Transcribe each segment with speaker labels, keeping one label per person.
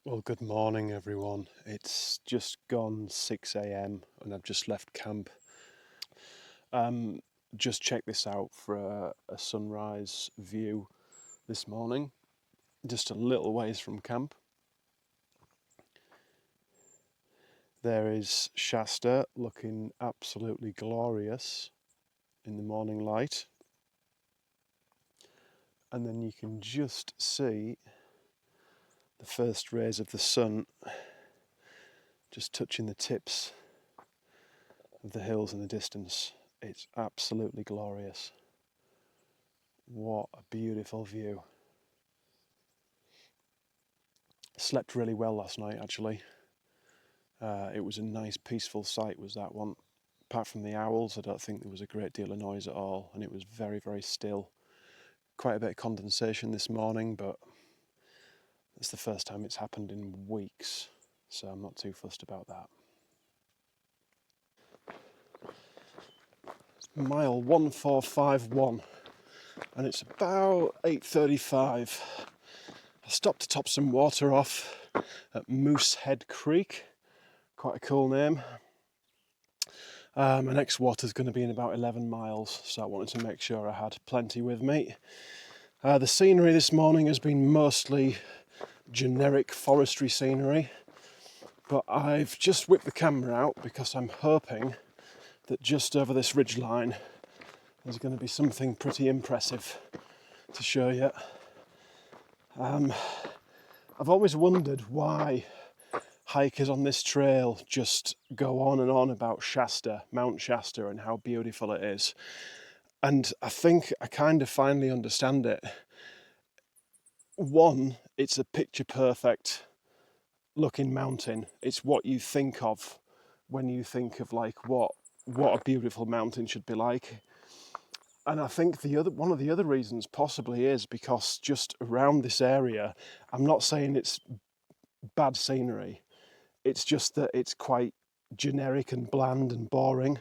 Speaker 1: Well, good morning, everyone. It's just gone 6 a.m. and I've just left camp. Just check this out for a sunrise view this morning, just a little ways from camp. There is Shasta looking absolutely glorious in the morning light. And then you can just see the first rays of the sun just touching the tips of the hills in the distance. It's absolutely glorious. What a beautiful view. Slept really well last night, actually. It was a nice peaceful sight, was that one. Apart from the owls, I don't think there was a great deal of noise at all, and it was very, very still. Quite a bit of condensation this morning, but it's the first time it's happened in weeks, so I'm not too fussed about that. Mile 1451, and it's about 8:35. I stopped to top some water off at Moosehead Creek, quite a cool name. My next water's going to be in about 11 miles, so I wanted to make sure I had plenty with me. The scenery this morning has been mostly generic forestry scenery, but I've just whipped the camera out because I'm hoping that just over this ridgeline there's going to be something pretty impressive to show you. I've always wondered why hikers on this trail just go on and on about Shasta, Mount Shasta, and how beautiful it is. And I think I kind of finally understand it. One, it's a picture perfect looking mountain. It's what you think of when you think of like what a beautiful mountain should be like. And I think one of the other reasons possibly is because just around this area, I'm not saying it's bad scenery, it's just that it's quite generic and bland and boring.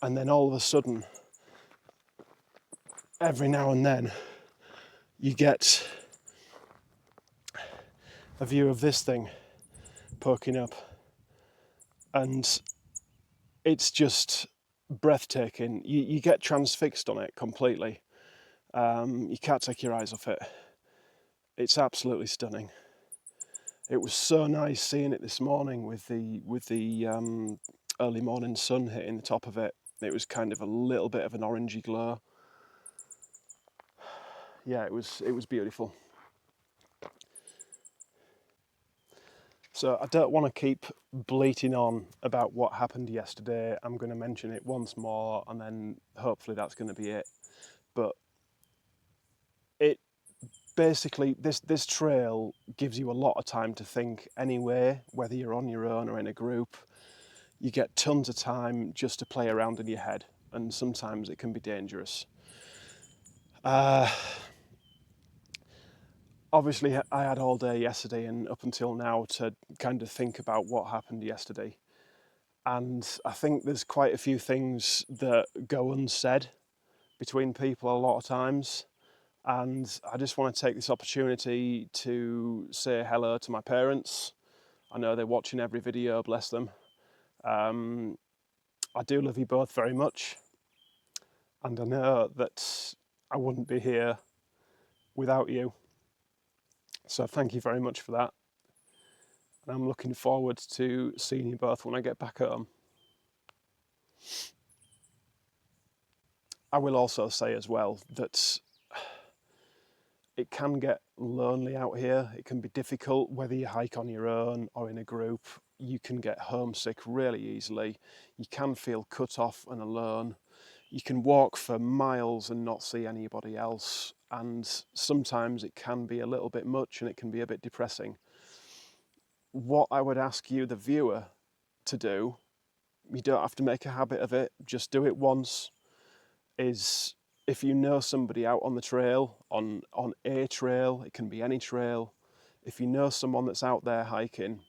Speaker 1: And then all of a sudden, every now and then, you get a view of this thing poking up, and it's just breathtaking. You get transfixed on it completely. You can't take your eyes off it. It's absolutely stunning. It was so nice seeing it this morning with the early morning sun hitting the top of it. It was kind of a little bit of an orangey glow. Yeah, it was beautiful. So I don't want to keep bleating on about what happened yesterday. I'm going to mention it once more, and then hopefully that's going to be it. But it basically, this trail gives you a lot of time to think anyway, whether you're on your own or in a group. You get tons of time just to play around in your head, and sometimes it can be dangerous. Obviously, I had all day yesterday and up until now to kind of think about what happened yesterday. And I think there's quite a few things that go unsaid between people a lot of times. And I just want to take this opportunity to say hello to my parents. I know they're watching every video, bless them. I do love you both very much. And I know that I wouldn't be here without you. So thank you very much for that. And I'm looking forward to seeing you both when I get back home. I will also say as well that it can get lonely out here. It can be difficult whether you hike on your own or in a group. You can get homesick really easily. You can feel cut off and alone. You can walk for miles and not see anybody else. And sometimes it can be a little bit much and it can be a bit depressing. What I would ask you, the viewer, to do, you don't have to make a habit of it, just do it once, is if you know somebody out on the trail, on a trail, it can be any trail, if you know someone that's out there hiking,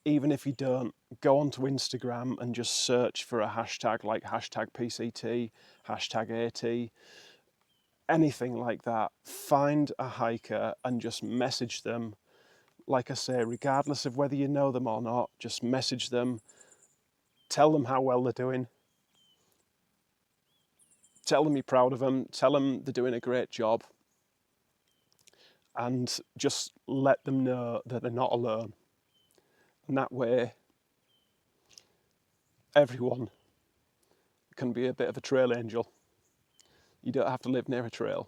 Speaker 1: even if you don't, go onto Instagram and just search for a hashtag like hashtag PCT, hashtag AT, anything like that. Find a hiker and just message them, like I say, regardless of whether you know them or not, just message them, tell them how well they're doing, tell them you're proud of them, tell them they're doing a great job, and just let them know that they're not alone. And that way, everyone can be a bit of a trail angel. You don't have to live near a trail.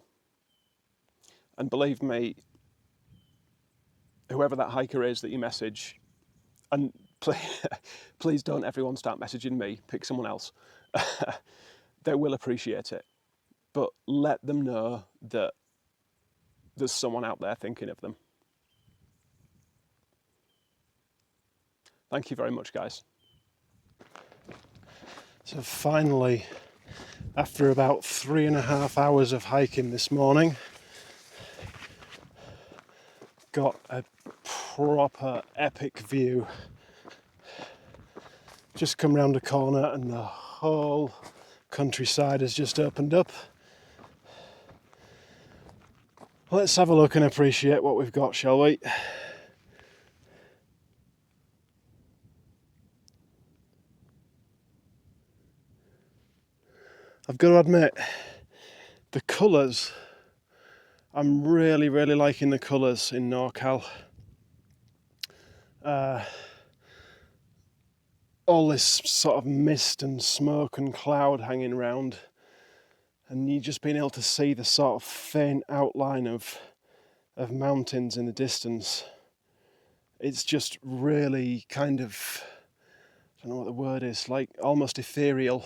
Speaker 1: And believe me, whoever that hiker is that you message, and please don't everyone start messaging me, pick someone else. They will appreciate it. But let them know that there's someone out there thinking of them. Thank you very much, guys. So finally, after about 3.5 hours of hiking this morning, got a proper epic view. Just come round a corner and the whole countryside has just opened up. Let's have a look and appreciate what we've got, shall we? I've got to admit, the colours, I'm really liking the colours in NorCal. All this sort of mist and smoke and cloud hanging around, and you just being able to see the sort of faint outline of mountains in the distance. It's just really kind of, I don't know what the word is, like almost ethereal.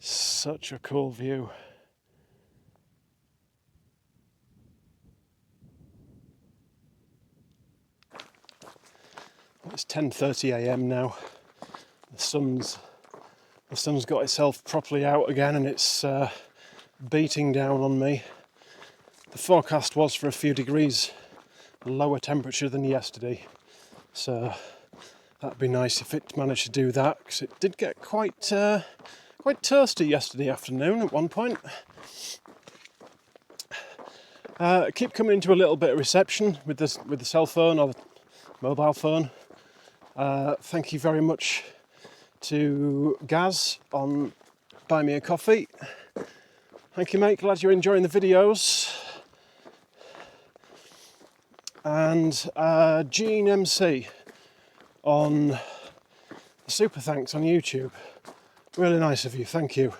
Speaker 1: Such a cool view. It's 10:30 a.m. now. The sun's got itself properly out again, and it's beating down on me. The forecast was for a few degrees lower temperature than yesterday, so that'd be nice if it managed to do that, because it did get quite toasty yesterday afternoon at one point. I keep coming into a little bit of reception with the cell phone or the mobile phone. Thank you very much to Gaz on Buy Me a Coffee. Thank you, mate. Glad you're enjoying the videos. And Gene MC on Super Thanks on YouTube. Really nice of you. Thank you.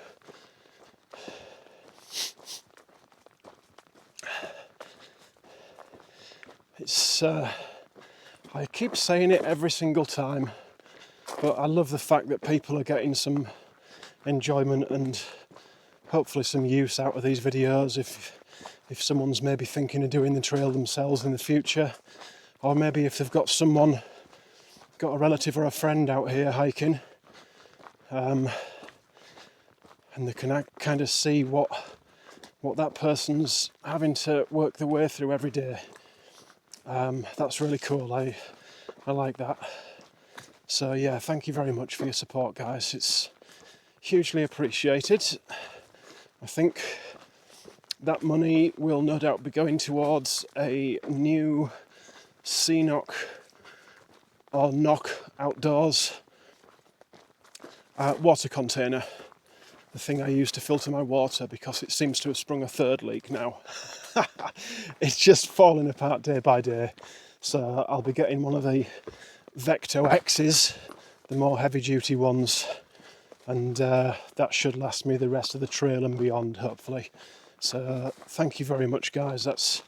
Speaker 1: It's I keep saying it every single time, but I love the fact that people are getting some enjoyment and hopefully some use out of these videos. If someone's maybe thinking of doing the trail themselves in the future, or maybe if they've got a relative or a friend out here hiking, and they can kind of see what that person's having to work their way through every day. That's really cool. I like that. So yeah, thank you very much for your support, guys. It's hugely appreciated. I think that money will no doubt be going towards a new scenic or knock outdoors water container. The thing I use to filter my water, because it seems to have sprung a third leak now. It's just falling apart day by day. So I'll be getting one of the Vecto X's, the more heavy duty ones, and that should last me the rest of the trail and beyond, hopefully. So thank you very much, guys. That's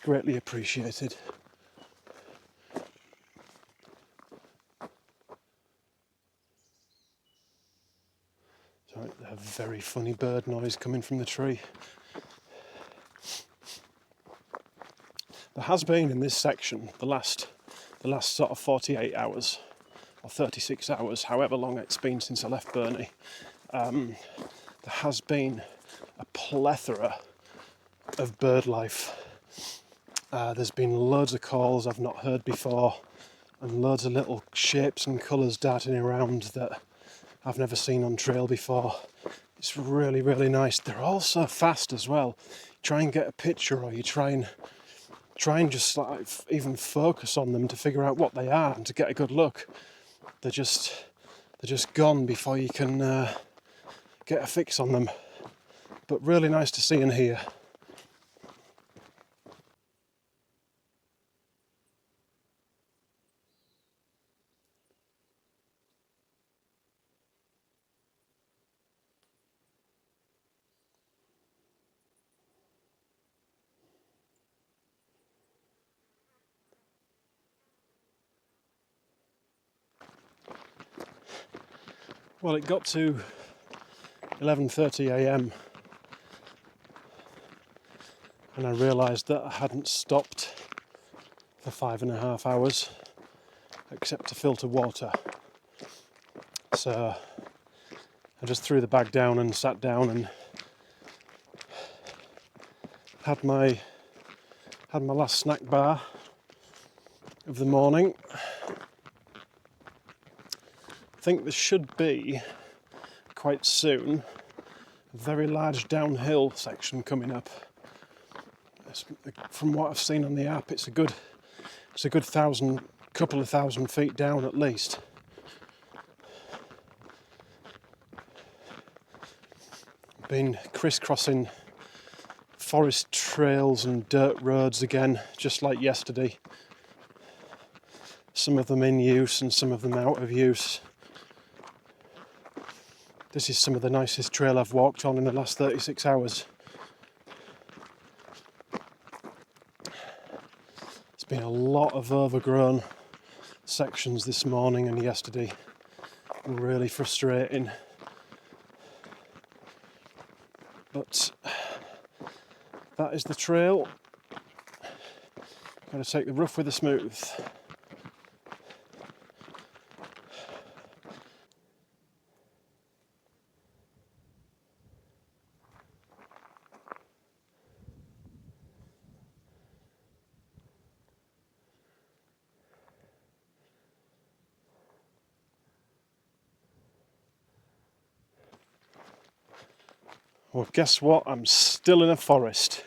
Speaker 1: greatly appreciated. A very funny bird noise coming from the tree. There has been in this section the last sort of 48 hours or 36 hours, however long it's been since I left Burney. There has been a plethora of bird life. There's been loads of calls I've not heard before, and loads of little shapes and colours darting around that I've never seen on trail before. It's really, really nice. They're all so fast as well. Try and get a picture, or you try and just like even focus on them to figure out what they are and to get a good look. They're just gone before you can get a fix on them. But really nice to see and hear. Well, it got to 11:30 a.m. and I realised that I hadn't stopped for 5.5 hours except to filter water. So I just threw the bag down and sat down and had my last snack bar of the morning. I think there should be quite soon a very large downhill section coming up. From what I've seen on the app, it's a good couple of thousand feet down at least. Been crisscrossing forest trails and dirt roads again, just like yesterday. Some of them in use and some of them out of use. This is some of the nicest trail I've walked on in the last 36 hours. There's been a lot of overgrown sections this morning and yesterday. Really frustrating. But that is the trail. Got to take the rough with the smooth. Well, guess what? I'm still in a forest.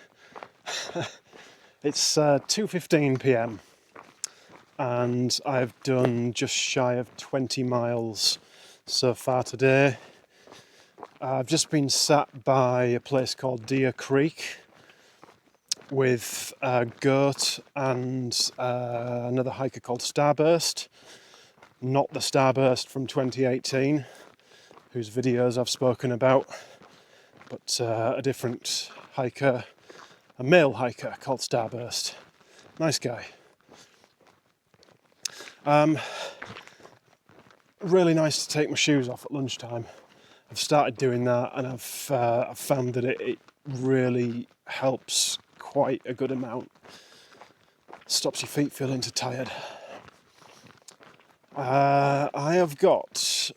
Speaker 1: It's 2:15 p.m. and I've done just shy of 20 miles so far today. I've just been sat by a place called Deer Creek with a goat and another hiker called Starburst. Not the Starburst from 2018, whose videos I've spoken about, but a different hiker, a male hiker called Starburst. Nice guy. Really nice to take my shoes off at lunchtime. I've started doing that, and I've found that it really helps quite a good amount. Stops your feet feeling too tired. I have got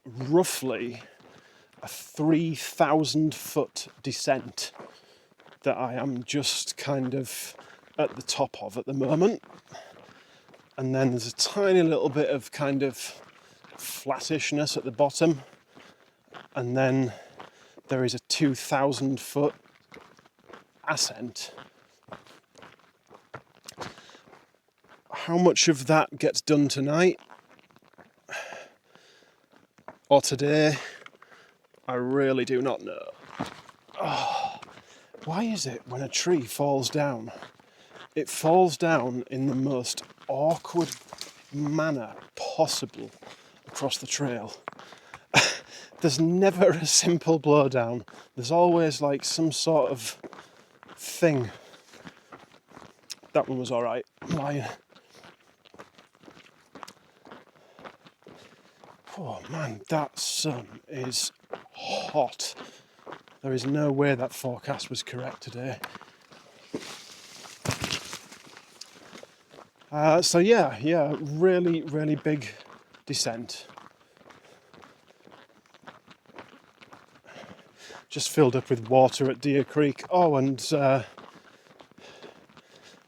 Speaker 1: roughly a 3,000 foot descent that I am just kind of at the top of at the moment. And then there's a tiny little bit of kind of flattishness at the bottom. And then there is a 2,000 foot ascent. How much of that gets done tonight or today, I really do not know. Oh, why is it when a tree falls down, it falls down in the most awkward manner possible across the trail? There's never a simple blowdown. There's always like some sort of thing. That one was alright. Lion. Oh man, that sun is hot. There is no way that forecast was correct today. So yeah, really, really big descent. Just filled up with water at Deer Creek. Oh, and at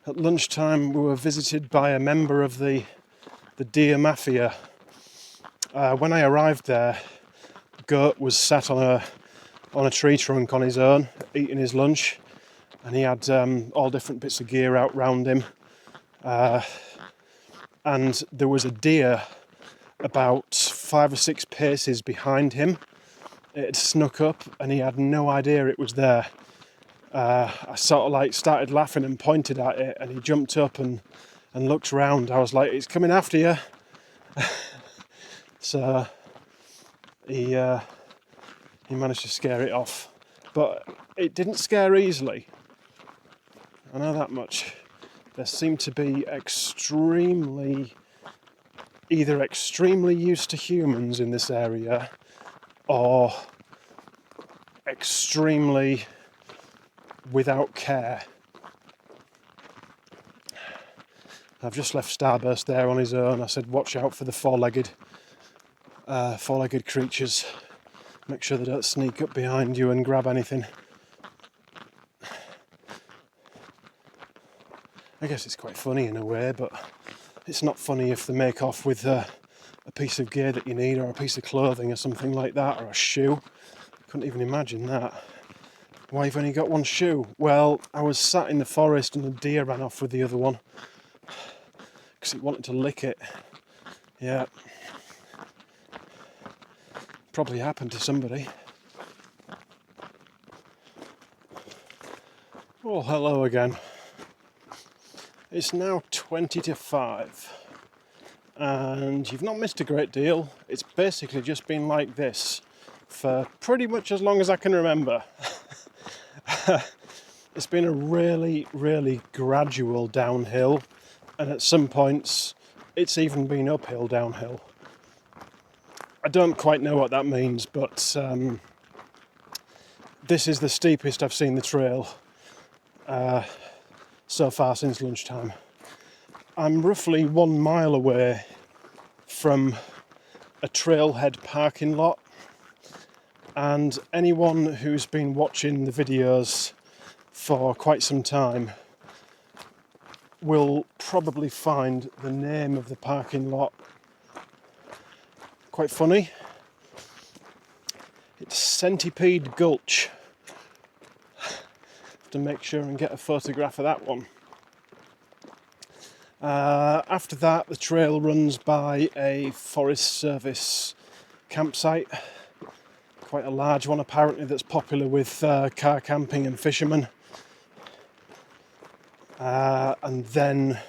Speaker 1: lunchtime we were visited by a member of the deer mafia. When I arrived there, Goat was sat on on a tree trunk on his own, eating his lunch, and he had all different bits of gear out round him. And there was a deer about 5 or 6 paces behind him. It had snuck up and he had no idea it was there. I sort of like started laughing and pointed at it, and he jumped up and looked round. I was like, it's coming after you. So he managed to scare it off. But it didn't scare easily. I know that much. There seemed to be either extremely used to humans in this area, or extremely without care. I've just left Starburst there on his own. I said, watch out for the four-legged creatures. Make sure they don't sneak up behind you and grab anything. I guess it's quite funny in a way, but it's not funny if they make off with a piece of gear that you need, or a piece of clothing or something like that, or a shoe. Couldn't even imagine that. Why you've only got one shoe? Well, I was sat in the forest and a deer ran off with the other one because it wanted to lick it. Yeah. Probably happened to somebody. Oh, hello again. It's now 20 to 5 and you've not missed a great deal. It's basically just been like this for pretty much as long as I can remember. It's been a really, really gradual downhill, and at some points it's even been uphill downhill. I don't quite know what that means, but this is the steepest I've seen the trail so far since lunchtime. I'm roughly 1 mile away from a trailhead parking lot, and anyone who's been watching the videos for quite some time will probably find the name of the parking lot quite funny. It's Centipede Gulch. To make sure and get a photograph of that one. After that, the trail runs by a Forest Service campsite, quite a large one apparently, that's popular with car camping and fishermen. And then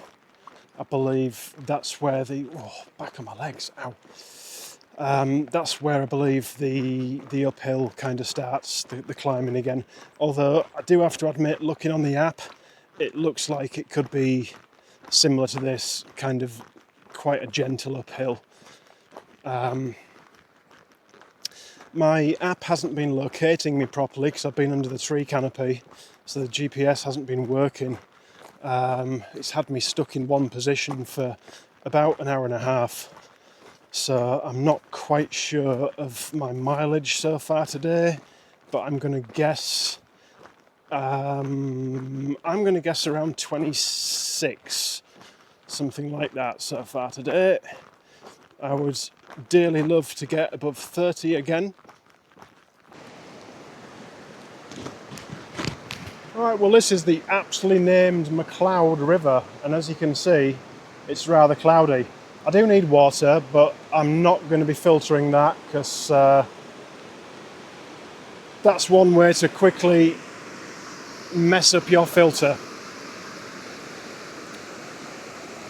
Speaker 1: I believe that's where back of my legs, ow. That's where I believe the uphill kind of starts, the climbing again. Although I do have to admit, looking on the app, it looks like it could be similar to this, kind of quite a gentle uphill. My app hasn't been locating me properly because I've been under the tree canopy, so the GPS hasn't been working. It's had me stuck in one position for about an hour and a half. So I'm not quite sure of my mileage so far today, but I'm going to guess around 26, something like that so far today. I would dearly love to get above 30 again. Alright, well this is the aptly named McLeod River, and as you can see, it's rather cloudy. I do need water, but I'm not going to be filtering that because that's one way to quickly mess up your filter.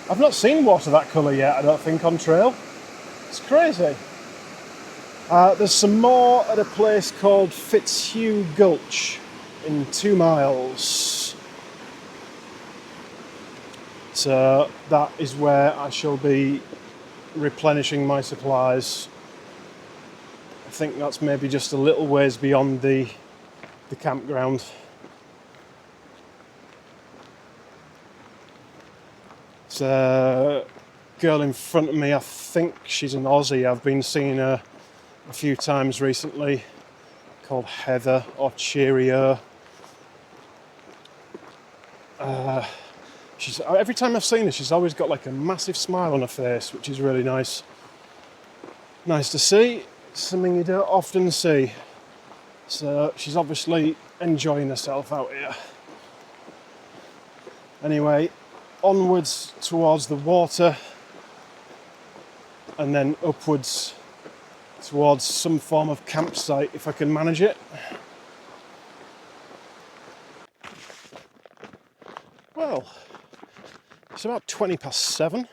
Speaker 1: I've not seen water that colour yet, I don't think, on trail. It's crazy. There's some more at a place called Fitzhugh Gulch in 2 miles. So that is where I shall be replenishing my supplies. I think that's maybe just a little ways beyond the campground. The girl in front of me, I think she's an Aussie. I've been seeing her a few times recently, called Heather or Cheerio. Every time I've seen her, she's always got like a massive smile on her face, which is really nice. Nice to see. Something you don't often see. So she's obviously enjoying herself out here. Anyway, onwards towards the water and then upwards towards some form of campsite if I can manage it. Well, it's about 7:20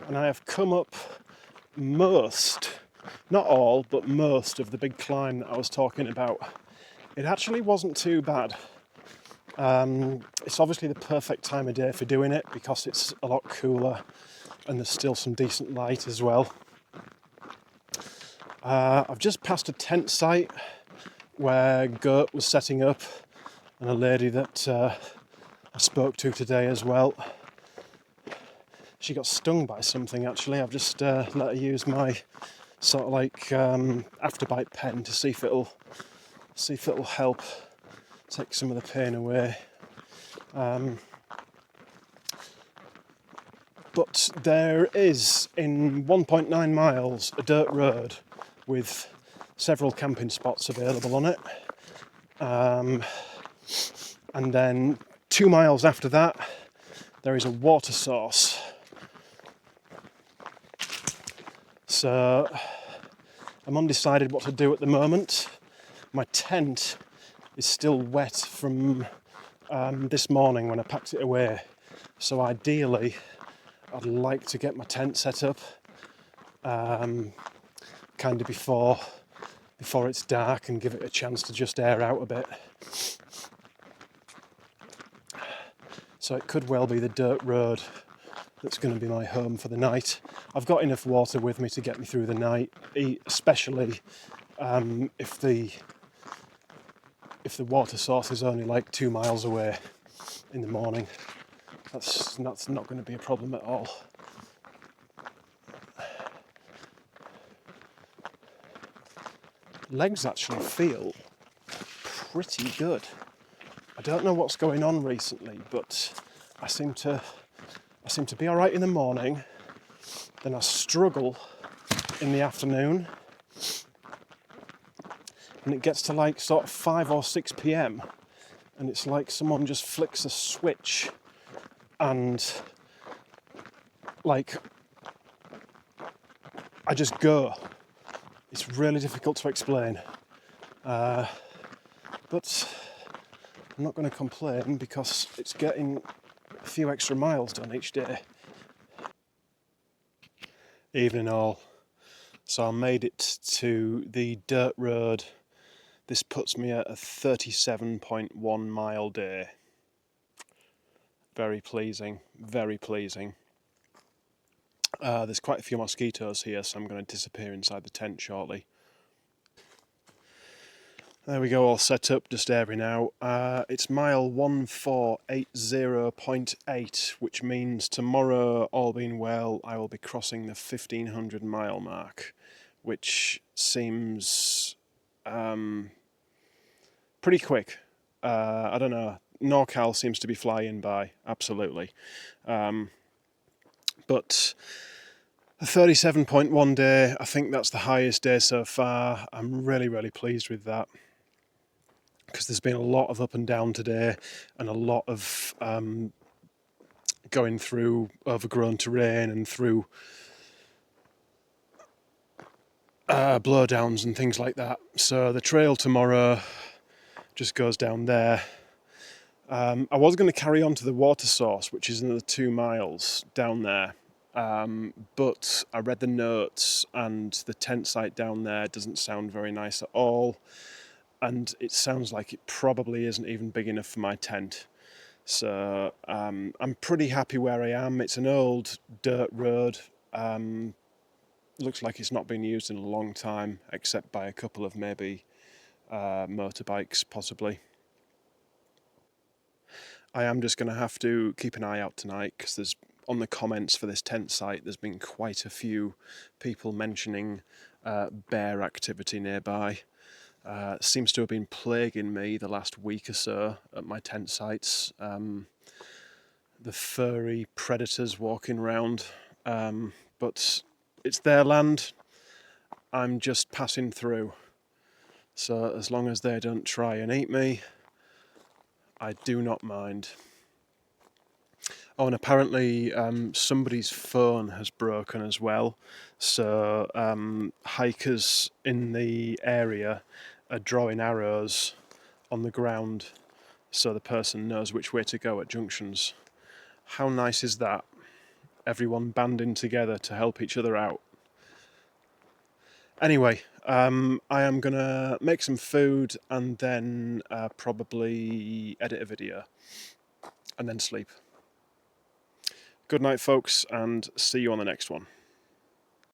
Speaker 1: and I have come up most, not all, but most of the big climb that I was talking about. It actually wasn't too bad. It's obviously the perfect time of day for doing it because it's a lot cooler and there's still some decent light as well. I've just passed a tent site where Gert was setting up and a lady that I spoke to today as well. She got stung by something actually. I've just let her use my sort of like afterbite pen to see if it'll help take some of the pain away. But there is, in 1.9 miles, a dirt road with several camping spots available on it. And then 2 miles after that, there is a water source. So I'm undecided what to do at the moment. My tent is still wet from this morning when I packed it away. So ideally, I'd like to get my tent set up kind of before it's dark and give it a chance to just air out a bit. So it could well be the dirt road that's going to be my home for the night. I've got enough water with me to get me through the night, especially if the water source is only like 2 miles away in the morning. That's not going to be a problem at all. Legs actually feel pretty good. I don't know what's going on recently, but I seem to be all right in the morning. Then I struggle in the afternoon, and it gets to like sort of 5 or 6 p.m. and it's like someone just flicks a switch and like I just go. It's really difficult to explain, but I'm not going to complain because it's getting a few extra miles done each day. Evening all. So I made it to the dirt road. This puts me at a 37.1 mile day. Very pleasing, very pleasing. There's quite a few mosquitoes here, so I'm going to disappear inside the tent shortly. There we go, all set up, just airing out. It's mile 1480.8, which means tomorrow, all being well, I will be crossing the 1500 mile mark, which seems pretty quick. I don't know, NorCal seems to be flying by, absolutely. But a 37.1 day, I think that's the highest day so far. I'm really, really pleased with that, because there's been a lot of up and down today and a lot of going through overgrown terrain and through blowdowns and things like that. So the trail tomorrow just goes down there. I was going to carry on to the water source, which is another 2 miles down there, but I read the notes and the tent site down there doesn't sound very nice at all, and it sounds like it probably isn't even big enough for my tent. So I'm pretty happy where I am. It's an old dirt road. Looks like it's not been used in a long time, except by a couple of maybe motorbikes, possibly. I am just going to have to keep an eye out tonight, because there's, on the comments for this tent site, there's been quite a few people mentioning bear activity nearby. Seems to have been plaguing me the last week or so at my tent sites. The furry predators walking around, but it's their land. I'm just passing through. So as long as they don't try and eat me, I do not mind. Oh, and apparently somebody's phone has broken as well. So hikers in the area are drawing arrows on the ground so the person knows which way to go at junctions. How nice is that? Everyone banding together to help each other out. Anyway, I am going to make some food and then probably edit a video and then sleep. Good night, folks, and see you on the next one.